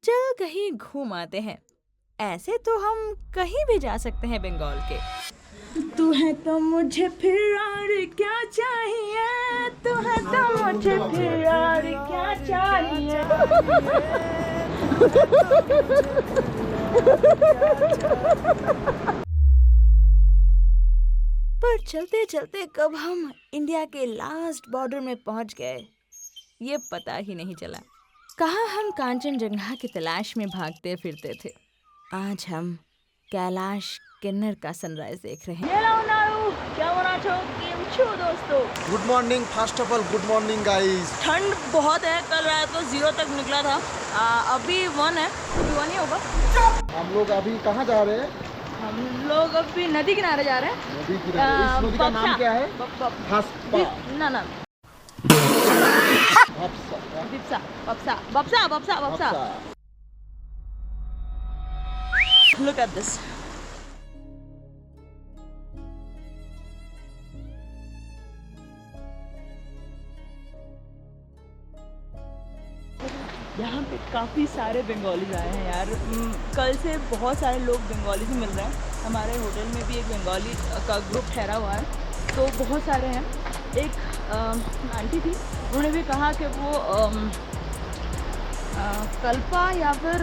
चल कहीं घूम आते हैं। ऐसे तो हम कहीं भी जा सकते हैं बंगाल के। तू है तो मुझे फिर और क्या चाहिए, तू है तो मुझे फिर और क्या चाहिए। पर चलते चलते कब हम इंडिया के लास्ट बॉर्डर में पहुंच गए ये पता ही नहीं चला। कहाँ हम कांचनजंगा की तलाश में भागते फिरते थे। आज हम कैलाश किन्नर का सनराइज देख रहे हैं। दोस्तों good morning. First of all good morning guys. ठंड बहुत है, कल रात तो 0 तक निकला था। अभी 1 है, अभी 1 ही होगा। हम लोग अभी कहाँ जा रहे हैं? हम लोग अभी नदी किनारे जा रहे हैं। नदी किनारे। इस नदी का नाम क्या है? ना ना बप्सा। Look at this. यहाँ पे काफ़ी सारे बंगालीज आए हैं यार। कल से बहुत सारे लोग बंगाली से मिल रहे हैं। हमारे होटल में भी एक बंगाली का ग्रुप ठहरा हुआ है, तो बहुत सारे हैं। एक आंटी थी, उन्होंने भी कहा कि वो कल्पा या फिर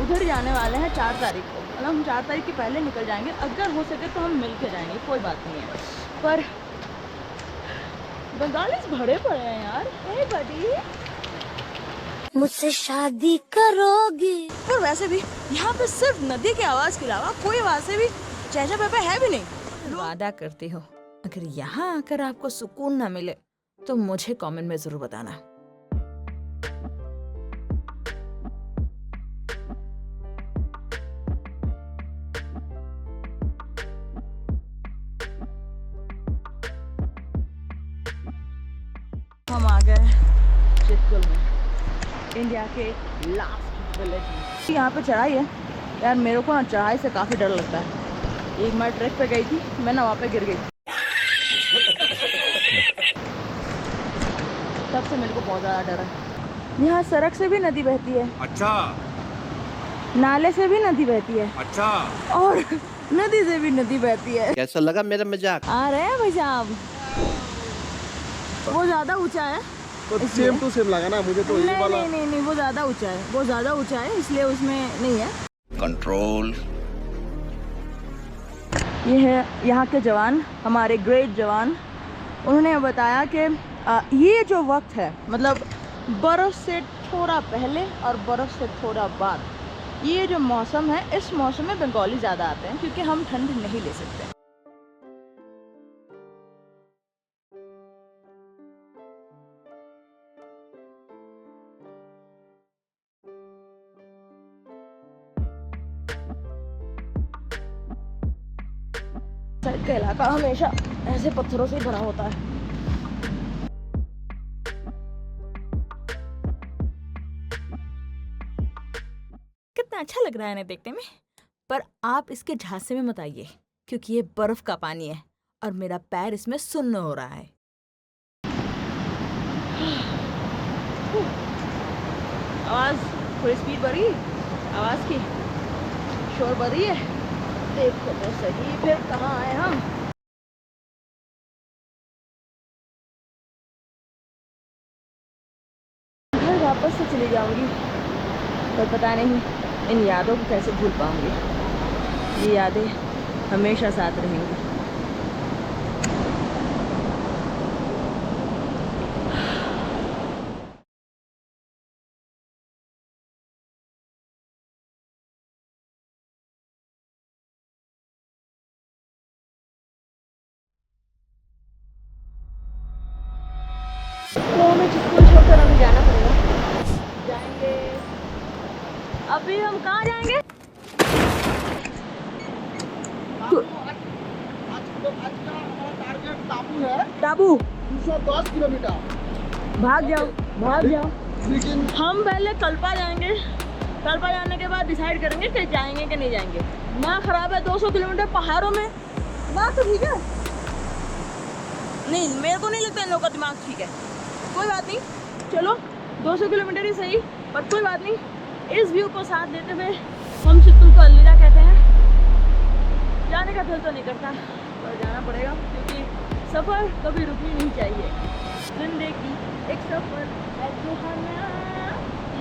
उधर जाने वाले हैं 4 तारीख को। मतलब हम 4 तारीख के पहले निकल जाएंगे, अगर हो सके तो हम मिल के जाएंगे, कोई बात नहीं है। पर बंगालीज भरे पड़े हैं यार। हे बडी, मुझसे शादी करोगी? और वैसे भी यहाँ पे सिर्फ नदी की आवाज के अलावा कोई आवाज से भी चहचा पहपा है भी नहीं। वादा करती हो अगर यहाँ आकर आपको सुकून ना मिले तो मुझे कमेंट में जरूर बताना। हम आ गए चितकुल में, इंडिया के लास्ट विलेज में। यहाँ पे चढ़ाई है यार, मेरे को ना चढ़ाई से काफ़ी डर लगता है। एक बार ट्रैक पे गई थी मैं ना, वहाँ पे गिर गई, तब से मेरे को बहुत ज़्यादा डर है। यहाँ सड़क से भी नदी बहती है। अच्छा। नाले से भी नदी बहती है। अच्छा। और नदी से भी नदी बहती है। कैसा लगा मेरा मजाक? आ रहे हैं भाई साहब। वो ज़्यादा ऊंचा है तो सेम टू सेम लगा ना मुझे तो। ये वाला नहीं, वो ज़्यादा ऊंचा है, वो ज़्यादा ऊंचा है, इसलिए उसमें नहीं है कंट्रोल। ये है यहाँ के जवान, हमारे ग्रेट जवान। उन्होंने बताया कि ये जो वक्त है, मतलब बर्फ़ से थोड़ा पहले और बर्फ़ से थोड़ा बाद, ये जो मौसम है, इस मौसम में बंगाली ज़्यादा आते हैं क्योंकि हम ठंड नहीं ले सकते। साइड का इलाका हमेशा ऐसे पत्थरों से भरा होता है। कितना अच्छा लग रहा है ना देखने में, पर आप इसके झांसे में मत आइए क्योंकि ये बर्फ का पानी है और मेरा पैर इसमें सुन्न हो रहा है। आवाज थोड़ी स्पीड बढ़ी, आवाज की शोर बढ़ी है। देखो तो सही, फिर कहाँ आए हम। घर वापस से चली जाऊंगी, पर पता नहीं इन यादों को कैसे भूल पाऊंगी। ये यादें हमेशा साथ रहेंगी। तो हमें चितकुल छोड़कर हमें जाना पड़ेगा। जाएंगे। अभी हम कहाँ जाएंगे? टापू 210 किलोमीटर। भाग जाओ, भाग जाओ। लेकिन हम पहले कल्पा जाएंगे, कल्पा जाने के बाद डिसाइड करेंगे कि जाएंगे कि नहीं जाएंगे। दिमाग खराब है, 200 किलोमीटर पहाड़ों में। दिमाग तो ठीक है, नहीं मेरे को नहीं लगता इन लोगों का दिमाग ठीक है। कोई बात नहीं, चलो 200 किलोमीटर ही सही, पर कोई बात नहीं, इस व्यू को साथ देते हुए हम चित्तूर को अलविदा कहते हैं। जाने का दिल तो नहीं करता पर जाना पड़ेगा, क्योंकि सफ़र कभी रुकनी नहीं चाहिए। जिंदगी एक सफ़र है सुहाना,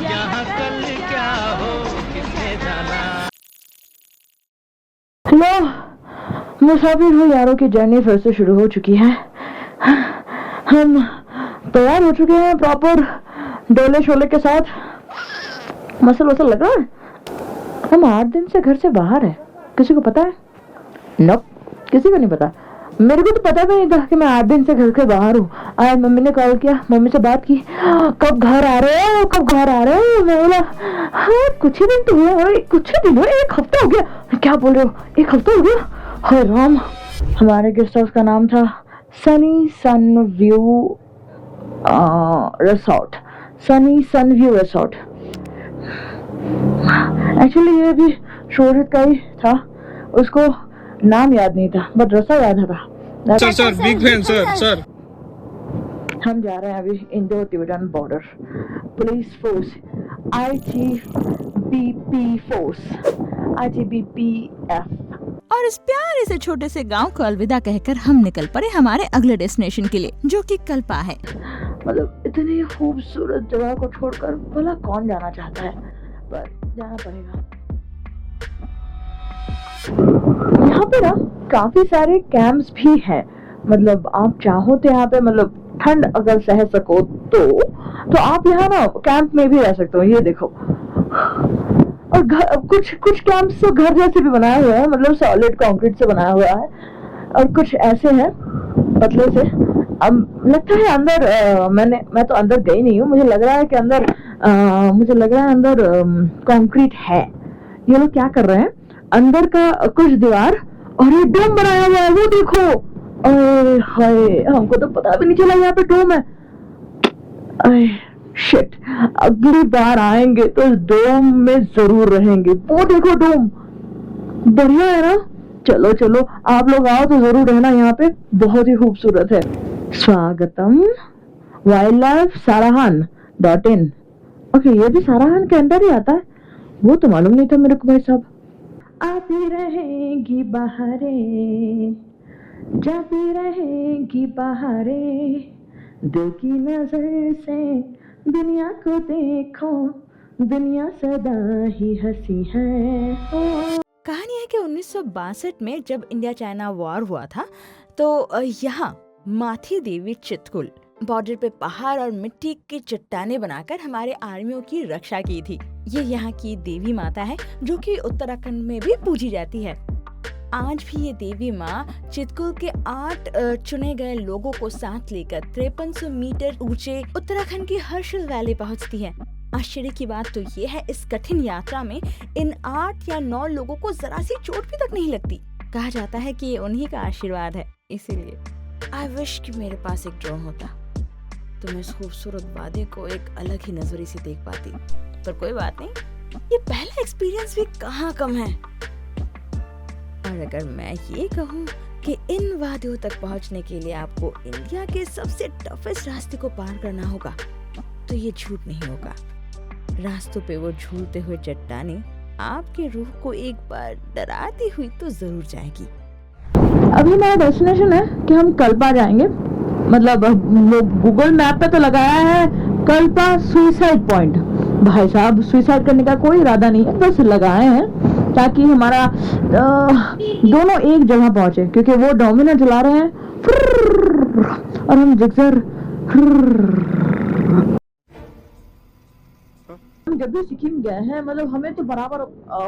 यहाँ कल क्या हो किसने जाना। हेलो मुसाफिर हो यारों की जर्नी फिर से शुरू हो चुकी है। हम तैयार हो चुके हैं प्रॉपर डोले शोले के साथ। मसल वसल लग रहा है। हम 8 दिन से घर से बाहर है। किसी को पता है? नोप, किसी को नहीं पता। मेरे को तो पता भी नहीं था कि मैं 8 दिन से घर के बाहर हूँ। आज मम्मी ने कॉल किया, मम्मी से बात की, कब घर आ रहे हो, कब घर आ रहे हो। मैं बोला हाँ कुछ ही दिन तो हुआ, कुछ ही दिन हुआ, 1 हफ्ता हो गया। क्या बोल रहे हो, 1 हफ्ता हो गया? हाय राम। हमारे गेस्ट हाउस का नाम था सनी सन व्यू रिसोर्ट। सनी सन व्यू रिसोर्ट। एक्चुअली ये भी शोहरत का ही था, उसको नाम याद नहीं था बट रसा याद था। Sir big fan sir. हम जा रहे हैं अभी Indo Tibetan border police force ITBP-F। और इस प्यारे से छोटे से गांव को अलविदा कहकर हम निकल पड़े हमारे अगले डेस्टिनेशन के लिए, जो कि कल्पा है। मतलब इतनी खूबसूरत जगह को छोड़कर भला कौन जाना चाहता है, पर जाना पड़ेगा। यहाँ पे ना काफी सारे कैंप्स भी हैं। मतलब आप चाहो तो यहाँ पे मतलब ठंड अगर सह सको तो आप यहाँ ना कैंप में भी रह सकते हो। ये देखो, और कुछ कैंप्स तो घर जैसे भी बनाए हुए हैं, मतलब सॉलिड कंक्रीट से बनाया हुआ है, और कुछ ऐसे हैं पतले से। अब लगता है अंदर मैं तो अंदर गई नहीं हूँ, मुझे लग रहा है कि अंदर कंक्रीट है। ये लोग क्या कर रहे हैं, अंदर का कुछ दीवार और ये डोम बनाया हुआ है, वो देखो। अरे हाय, हमको तो पता भी नहीं चला यहाँ पे डोम है। अरे शिट, अगली बार आएंगे तो इस डोम में जरूर रहेंगे। वो देखो डोम, बढ़िया है ना। चलो चलो, आप लोग आओ तो जरूर रहना, यहाँ पे बहुत ही खूबसूरत है। स्वागतम वाइल्डलाइफ साराहान.in। ओके, ये भी साराहान के अंदर ही आता है, वो तो मालूम नहीं था मेरे को भाई साहब। आती रहेंगी बहारें, जाती रहेंगी बहारें, दिल की नजर से दुनिया को देखो, दुनिया सदा ही हंसी है। कहानी है कि 1962 में जब इंडिया चाइना वॉर हुआ था, तो यहाँ माथी देवी चितकुल बॉर्डर पे पहाड़ और मिट्टी की चट्टानें बनाकर हमारे आर्मियों की रक्षा की थी। ये यहाँ की देवी माता है, जो कि उत्तराखंड में भी पूजी जाती है। आज भी ये देवी माँ चितकुल के 8 चुने गए लोगों को साथ लेकर 5300 मीटर ऊंचे उत्तराखंड की हर्षिल वैली पहुँचती है। आश्चर्य की बात तो ये है, इस कठिन यात्रा में इन 8 या 9 लोगों को जरा सी चोट भी तक नहीं लगती। कहा जाता है कि ये उन्हीं का आशीर्वाद है। इसीलिए आई विश कि मेरे पास एक ड्रोन होता तो मैं इस खूबसूरत वादी को एक अलग ही नजरिए से देख पाती। पर कोई बात नहीं, ये पहला एक्सपीरियंस भी कहाँ कम है। और अगर मैं ये कहूँ कि इन वादियों तक पहुँचने के लिए आपको इंडिया के सबसे टफेस्ट रास्ते को पार करना होगा, तो ये झूठ नहीं होगा। रास्तों पे वो झूलते हुए चट्टानें आपके रूह को एक बार डराती हुई तो जरूर जाएगी। अभी हमारा डेस्टिनेशन है कि हम कल्पा जाएंगे। मतलब गूगल मैप पे तो लगाया है कल्पा सुसाइड पॉइंट। भाई साहब, सुसाइड करने का कोई इरादा नहीं है, बस लगाए हैं ताकि हमारा दोनों एक जगह पहुंचे, क्योंकि वो डोमिनर चला रहे हैं और हम जिक्सर। हम जब भी सिक्किम गए हैं, मतलब हमें तो बराबर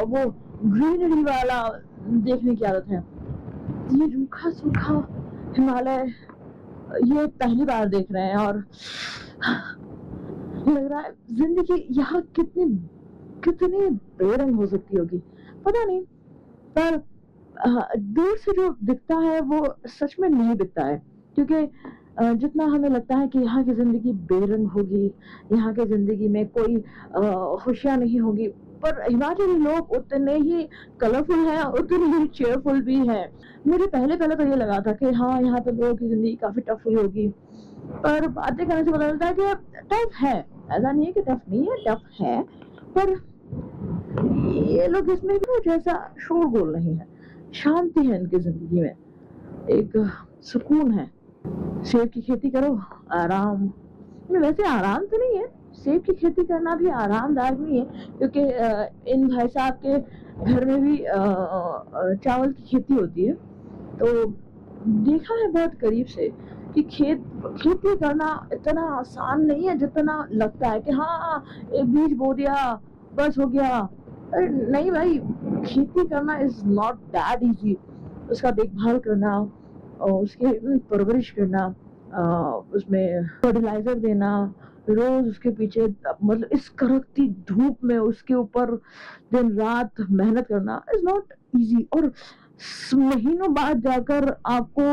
वो ग्रीनरी वाला देखने की आदत है। ये रूखा सूखा हिमालय ये पहली बार देख रहे हैं, और लग रहा है जिंदगी यहाँ कितनी बेरंग हो सकती होगी पता नहीं, पर दूर से जो दिखता है वो सच में नहीं दिखता है। क्योंकि जितना हमें लगता है कि यहाँ की जिंदगी बेरंग होगी, यहाँ की जिंदगी में कोई खुशियाँ नहीं होगी, पर हिमाचली लोग उतने ही कलरफुल हैं, उतने ही चेयरफुल भी हैं। मुझे पहले तो ये लगा था कि हाँ यहाँ पे लोगों की जिंदगी काफी टफ हुई होगी, पर बातें करने से पता चलता है कि टफ है। ऐसा नहीं है कि टफ नहीं है, टफ है, पर ये लोग इसमें भी कुछ ऐसा शोरगुल नहीं है, शांति है इनकी जिंदगी में, एक सुकून है। सेब की खेती करो, आराम। वैसे आराम तो नहीं है, सेब की खेती करना भी आरामदायक नहीं है, क्योंकि इन भाई साहब के घर में भी चावल की खेती होती है, तो देखा है बहुत करीब से कि खेती करना इतना आसान नहीं है जितना लगता है कि हाँ एक बीज बो दिया बस हो गया। अरे नहीं भाई, खेती करना इज नॉट दैट इजी। उसका देखभाल करना और उसके परवरिश करना, उसमें फर्टिलाइजर देना, रोज उसके पीछे, मतलब इस कड़कती धूप में उसके ऊपर दिन रात मेहनत करना इज नॉट इजी। और महीनों बाद जाकर आपको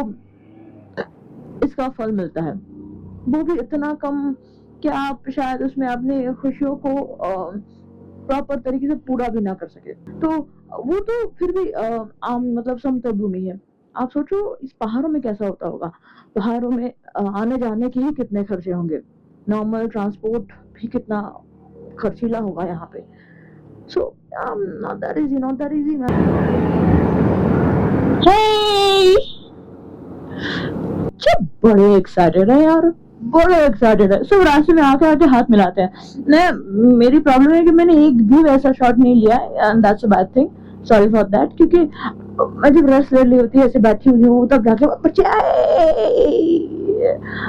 इसका फल मिलता है, वो भी इतना कम कि आप शायद उसमें अपने खुशियों को प्रॉपर तरीके से पूरा भी ना कर सके। तो वो तो फिर भी आम मतलब समतल भूमि है। आप सोचो इस पहाड़ों में कैसा होता होगा। पहाड़ों में आने जाने के ही कितने खर्चे होंगे, नॉर्मल ट्रांसपोर्ट भी कितना खर्चीला होगा यहाँ पे। So not that easy man. बड़े एक्साइटेड है यार, बड़े एक्साइटेड है। सब रास्ते में आके आके हाथ मिलाते हैं। मेरी प्रॉब्लम है कि मैंने एक भी वैसा शॉट नहीं लिया, and that's a bad thing, sorry for that. क्योंकि मैं जब रेस्ट ले रही होती है, ऐसे बैठी हुई हूँ, तब जाके बच्चे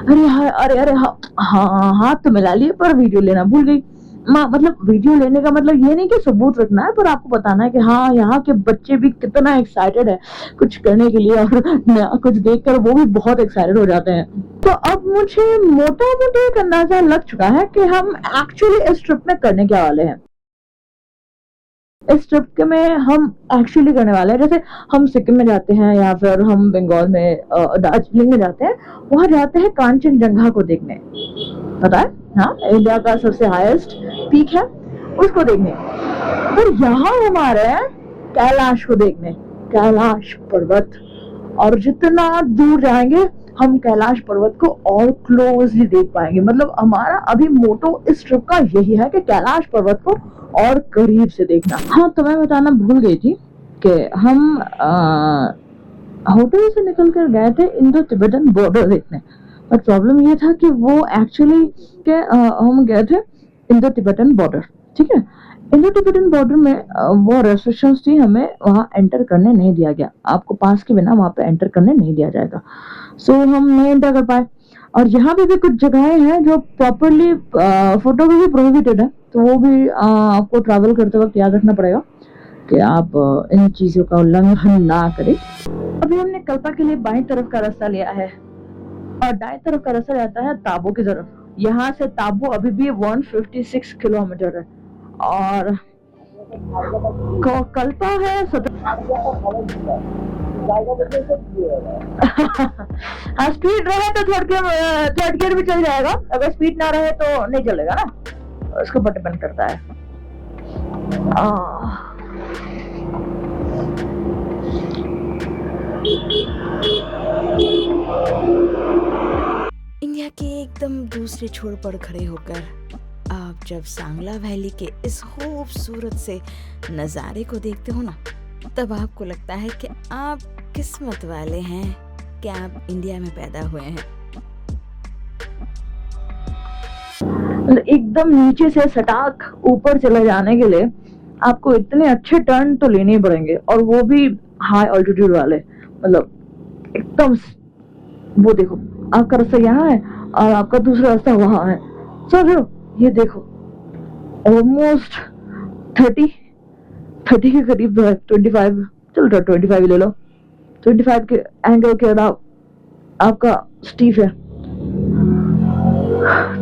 अरे हाँ हाथ तो मिला लिए पर वीडियो लेना भूल गई। मतलब वीडियो लेने का मतलब ये नहीं कि सबूत रखना है, पर आपको बताना है कि हाँ यहाँ के बच्चे भी कितना एक्साइटेड है कुछ करने के लिए, और कुछ देखकर वो भी बहुत एक्साइटेड हो जाते हैं। तो अब मुझे मोटा मोटा एक अंदाजा लग चुका है कि हम एक्चुअली इस ट्रिप में करने क्या वाले हैं। इस ट्रिप में हम एक्चुअली करने वाले हैं, जैसे हम सिक्किम में जाते हैं या फिर हम बंगाल में दार्जिलिंग में जाते हैं, वहां जाते हैं कांचनजंगा को देखने, पता है, हाँ इंडिया का सबसे हाईएस्ट पीक है, उसको देखने। और यहाँ हम आ रहे हैं कैलाश को देखने, कैलाश पर्वत। और जितना दूर जाएंगे हम कैलाश पर्वत को और क्लोजली देख पाएंगे। मतलब हमारा अभी मोटो इस ट्रिप का यही है कि कैलाश पर्वत को और करीब से देखना। हाँ तो मैं बताना भूल गई थी कि हम होटल से निकल कर गए थे इंडो तिब्बतन बॉर्डर देखने, पर प्रॉब्लम ये था कि वो एक्चुअली के हम गए थे इंडो तिब्बतन बॉर्डर, ठीक है। इंडो तिब्बतन बॉर्डर में वो रेस्ट्रिक्शंस थी, हमें वहाँ एंटर करने नहीं दिया गया, आपको पास के बिना वहाँ पे एंटर करने नहीं दिया जाएगा। सो हम नहीं एंटर कर पाए। और यहाँ पे भी कुछ जगहें हैं जो प्रॉपरली फोटोग्राफी प्रोहिबिटेड है, तो वो भी आपको ट्रैवल करते वक्त याद रखना पड़ेगा कि आप इन चीजों का उल्लंघन ना करें। अभी हमने कल्पा के लिए बाईं तरफ का रास्ता लिया है और दाएं तरफ का रास्ता जाता है ताबो की तरफ। यहाँ से ताबो अभी भी 156 किलोमीटर है और कल्पा है हाँ स्पीड रहे तो थर्ड गियर भी चल जाएगा, अगर स्पीड ना रहे तो नहीं चलेगा ना, उसको पर डिपेंड करता है। इंडिया के एकदम दूसरे छोर पर खड़े होकर आप जब सांगला वैली के इस खूबसूरत से नज़ारे को देखते हो ना, तब आपको लगता है कि आप किस्मत वाले हैं कि आप इंडिया में पैदा हुए हैं। एकदम नीचे से सटाक ऊपर चले जाने के लिए आपको इतने अच्छे टर्न तो लेने ही पड़ेंगे, और वो भी हाई ऑल्टीट्यूड वाले। मतलब एकदम वो देखो आपका रास्ता यहाँ है और आपका दूसरा रास्ता वहां है, समझो। ये देखो ऑलमोस्ट 30 के करीब 25 चल रहा, 25 ले लो, 25 के एंगल के आपका स्टीफ है।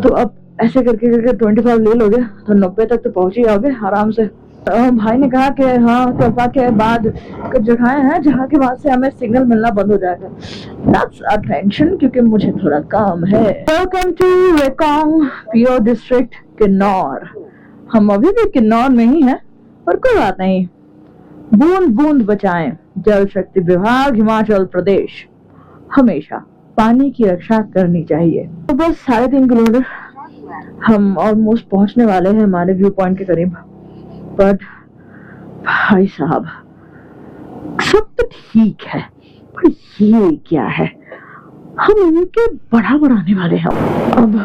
तो अब ऐसे करके 25 ले लोगे तो 90 तक तो पहुंच ही जाओगे आराम से। भाई ने कहा कि हाँ कल्पा के बाद कुछ जगहें हैं जहाँ के बाद से हमें सिग्नल मिलना बंद हो जाएगा। That's attention, क्योंकि मुझे थोड़ा काम है। Welcome to Reckong Peo district Kinnaur. हम अभी भी किन्नौर में ही हैं, पर कोई बात नहीं, बूंद बूंद बचाएं, जल शक्ति विभाग हिमाचल प्रदेश हमेशा पानी की रक्षा करनी चाहिए। तो बस 3.5 किलोमीटर हम ऑलमोस्ट पहुंचने वाले हैं हमारे व्यू पॉइंट के करीब, बट भाई साहब सब तो ठीक है, पर ये क्या है, हम इनके बड़ा बढ़ाने वाले हैं। अब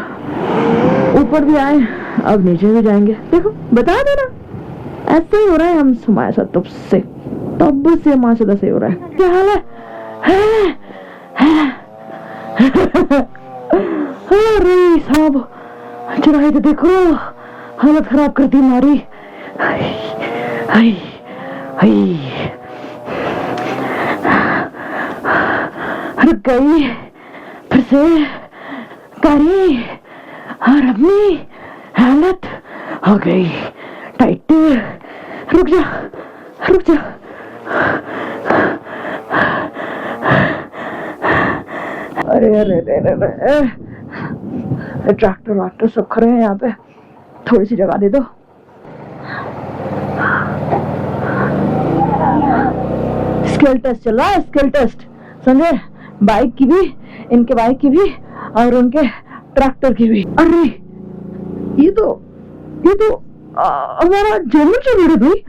ऊपर भी आए, अब नीचे भी जाएंगे। देखो बता देना, ऐसे ही हो रहा है हम हमारे साथ तब से हमारे साथ ऐसे ही हो रहा है। क्या हाल है? अरे साहब चढ़ाई तो देखो, हालत खराब कर दी हमारी। रुक गई फिर से गाड़ी और अपनी हालत हो गई टाइट। रुक जा। अरे ट्रैक्टर सब खड़े हैं यहाँ पे, थोड़ी सी जगह दे दो। स्किल टेस्ट चल रहा है, स्किल टेस्ट समझे, बाइक की भी, इनके बाइक की भी और उनके ट्रैक्टर की भी। अरे ये तो हमारा जर्मन शेफर्ड है भाई,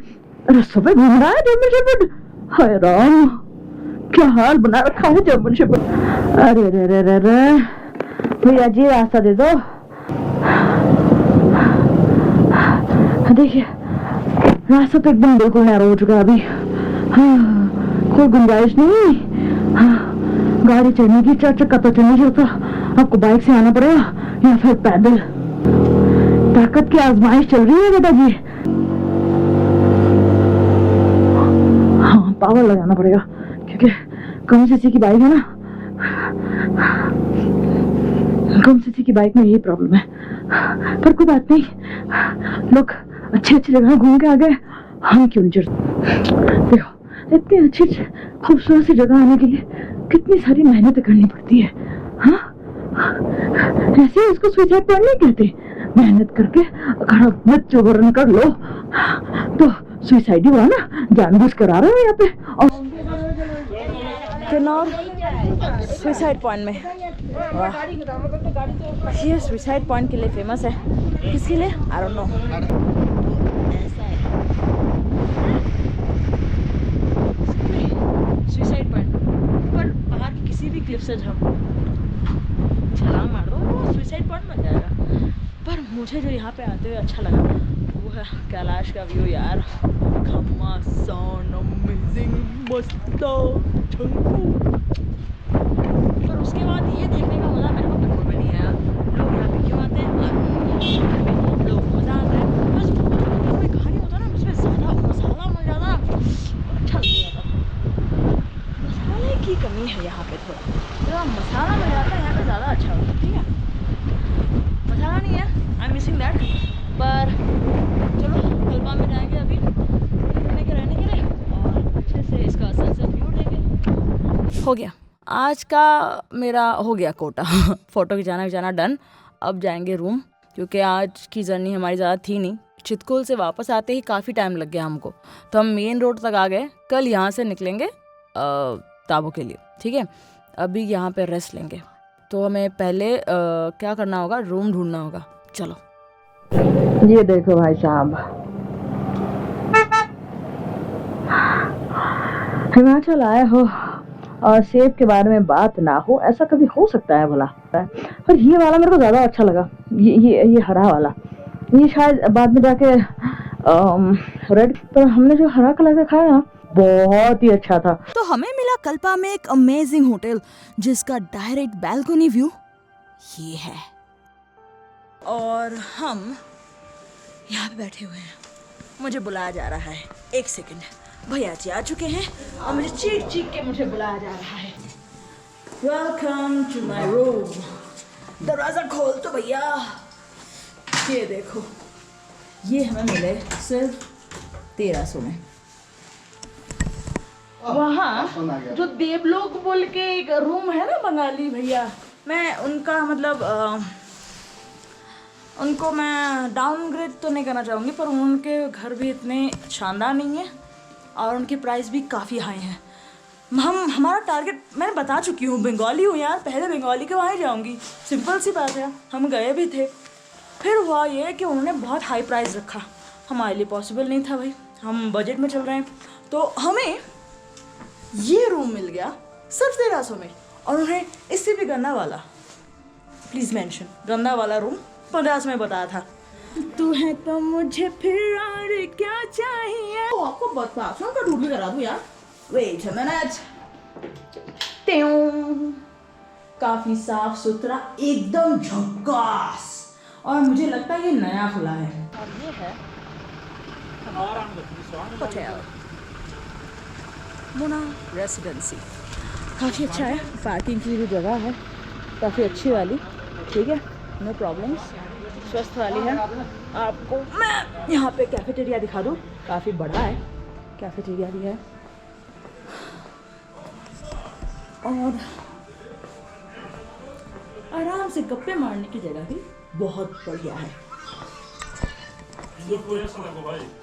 रस्तों पे घूम रहा है जर्मन शेफर्ड। हाय राम, क्या हाल बना रखा है जर्मन शेफर्ड। अरे भैया जी रास्ता दे दो। देखिए रास्ता तो एकदम बिल्कुल नैरो हो चुका है अभी। हाँ, कोई गुंजाइश नहीं। हाँ, गाड़ी चढ़ने की, 4 चक्का तो चढ़ नहीं होता, आपको बाइक से आना पड़ेगा या फिर पैदल। ताकत की आजमाइश चल रही है बेटा जी। हाँ, पावर लगाना पड़ेगा क्योंकि कम सीसी की बाइक है ना, कम सीसी की बाइक में यही प्रॉब्लम है। पर कोई बात नहीं, लोग अच्छी जगह घूम के आ गए, हम क्यों नहीं चढ़ते। देखो इतनी अच्छी खूबसूरत सी जगह आने के लिए कितनी सारी मेहनत करनी पड़ती है। हाँ, ऐसे उसको सुसाइड पॉइंट नहीं कहते। मेहनत करके अगर आप मृत्युवरण कर लो तो सुसाइड ही हुआ ना, जानबूझ कर आ रहे हो यहाँ पे। और किन्नौर सुसाइड पॉइंट में, वाह, ये सुसाइड पॉइंट के लिए फेमस है। किसके लिए? I don't know. Suicide point पर बाहर की किसी भी क्लिफ से छलांग मार दो वो सुसाइड पॉइंट बन जाएगा। पर मुझे जो यहाँ पे आते हुए अच्छा लगा वो है कैलाश का व्यू यार। घमासान, अमेजिंग, मस्त। पर उसके बाद ये देखने का मज़ा मेरे को बिल्कुल भी नहीं आया। लोग यहाँ पे क्यों आते हैं? लोग मज़ा आता है, बस कोई कहानी होता ना उसमें ज़्यादा मसाला मिल जाता, अच्छा नहीं आता। मसाले की कमी है यहाँ पे, थोड़ा मसाला मिल जाता है यहाँ पे ज़्यादा अच्छा होता है। ठीक है, मसाला नहीं है, आई एम मिसिंग दैट। पर चलो कल्पा में जाएंगे अभी रहने के लिए और अच्छे से इसका सनसेट व्यू लेंगे। हो गया, आज का मेरा हो गया कोटा। Photo खिंचाना done. अब जाएंगे रूम, क्योंकि आज की जर्नी हमारी ज़्यादा थी नहीं। चितकुल से वापस आते ही काफ़ी टाइम लग गया हमको, तो हम मेन रोड तक आ गए। कल यहाँ से निकलेंगे ताबो के लिए। ठीक है, अभी यहाँ पे रेस्ट लेंगे। तो हमें पहले क्या करना होगा, रूम ढूंढना होगा। चलो। ये देखो भाई साहब, हिमाचल आए हो और सेब के बारे में बात ना हो, ऐसा कभी हो सकता है भला? पर ये वाला मेरे को ज़्यादा अच्छा लगा, ये हरा वाला। ये शायद बाद में जाके रेड, पर हमने जो हरा कलर का खाया ना बहुत ही अच्छा था। तो हमें मिला कल्पा में एक अमेजिंग होटल जिसका डायरेक्ट बैल्कनी व्यू ये है, और हम यहाँ पे बैठे हुए हैं। मुझे बुलाया जा रहा है, एक सेकंड, भैया जी आ चुके हैं और मुझे चीख के मुझे बुलाया जा रहा है। Welcome to my room. दरवाजा खोल तो भैया। ये देखो, ये हमें मिले सिर्फ 1300 में। वहाँ जो देवलोक बोल के एक रूम है ना बंगाली भैया, मैं उनका मतलब उनको मैं डाउनग्रेड तो नहीं करना चाहूँगी, पर उनके घर भी इतने शानदार नहीं है और उनकी प्राइस भी काफ़ी हाई है। हमारा टारगेट मैंने बता चुकी हूँ, बंगाली हूँ यार, पहले बंगाली के वहाँ ही जाऊँगी, सिंपल सी बात है। हम गए भी थे, फिर हुआ ये कि उन्होंने बहुत हाई प्राइस रखा, हमारे लिए पॉसिबल नहीं था भाई। हम बजट में चल रहे हैं, तो हमें ये रूम मिल गया सिर्फ 1300 में, और उन्हें इससे भी गंदा वाला, प्लीज मेंशन, गंदा वाला रूम 50 में बताया था। तू है तो मुझे फिर और क्या चाहिए। तो आपको बाथरूम का टूर भी करा दूं यार। Wait a minute. काफी साफ सुथरा, एकदम झकास, और मुझे लगता है ये नया खुला है। और ये है होटल मोना रेसिडेंसी। काफ़ी अच्छा है, पार्किंग की भी जगह है काफ़ी अच्छी वाली, ठीक है, नो प्रॉब्लम्स, स्वस्थ वाली है। आपको मैं यहाँ पे कैफेटेरिया दिखा दूँ, काफ़ी बड़ा है, कैफेटेरिया भी है, और आराम से गप्पे मारने की जगह भी बहुत बढ़िया है।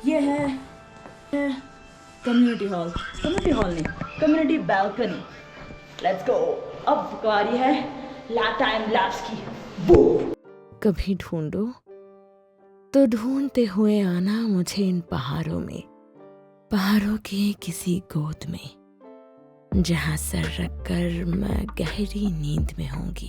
ये है कम्युनिटी हॉल, कम्युनिटी हॉल नहीं, कम्युनिटी बैल्कनी। Let's go. अब बारी है टाइम लैप्स की। कभी ढूंढो तो ढूंढते हुए आना मुझे इन पहाड़ों में, पहाड़ों के किसी गोद में, जहां सर रखकर मैं गहरी नींद में होंगी।